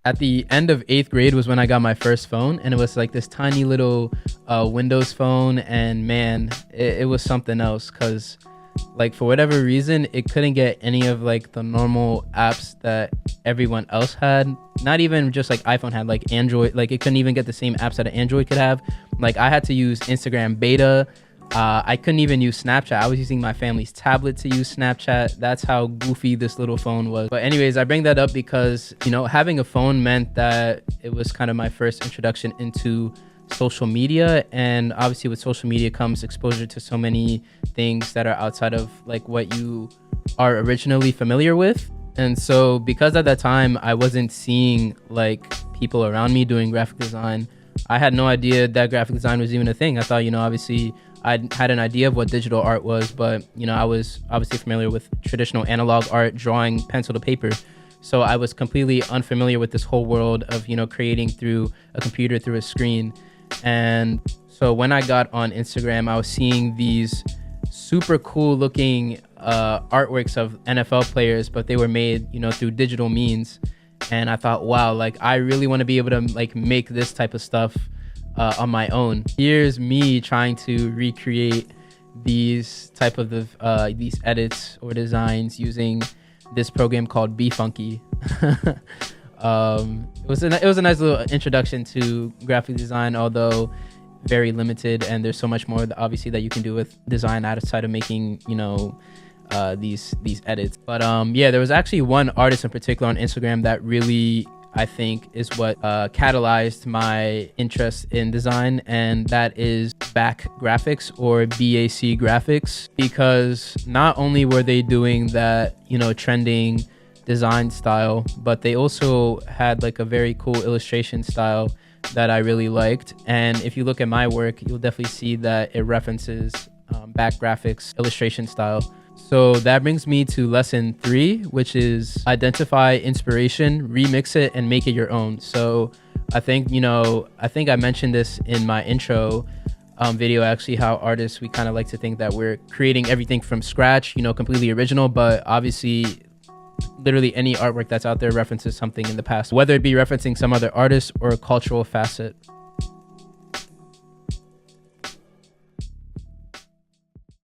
At the end of 8th grade was when I got my first phone, and it was like this tiny little Windows phone. And man, it was something else, because like for whatever reason it couldn't get any of like the normal apps that everyone else had. Not even just like iPhone had, like Android, like it couldn't even get the same apps that an Android could have. Like I had to use Instagram beta. I couldn't even use Snapchat. I was using my family's tablet to use Snapchat. That's how goofy this little phone was. But anyways, I bring that up because, you know, having a phone meant that it was kind of my first introduction into social media. And obviously with social media comes exposure to so many things that are outside of like what you are originally familiar with. And so because at that time I wasn't seeing like people around me doing graphic design, I had no idea that graphic design was even a thing. I thought, you know, obviously I had an idea of what digital art was, but, you know, I was obviously familiar with traditional analog art, drawing pencil to paper. So I was completely unfamiliar with this whole world of, you know, creating through a computer, through a screen. And so when I got on Instagram, I was seeing these super cool looking artworks of NFL players, but they were made, you know, through digital means. And I thought, wow, like I really want to be able to like make this type of stuff on my own. Here's me trying to recreate these type of these edits or designs using this program called Be Funky. It was a nice little introduction to graphic design, although very limited, and there's so much more obviously that you can do with design outside of making, you know, these edits. But yeah, there was actually one artist in particular on Instagram that really, I think, is what catalyzed my interest in design, and that is Back Graphics, or BAC Graphics, because not only were they doing that, you know, trending design style, but they also had like a very cool illustration style that I really liked. And if you look at my work, you'll definitely see that it references Back Graphics illustration style. So that brings me to lesson 3, which is identify inspiration, remix it, and make it your own. So I think, you know, I mentioned this in my intro video, actually, how artists, we kind of like to think that we're creating everything from scratch, you know, completely original, but obviously literally any artwork that's out there references something in the past, whether it be referencing some other artist or a cultural facet.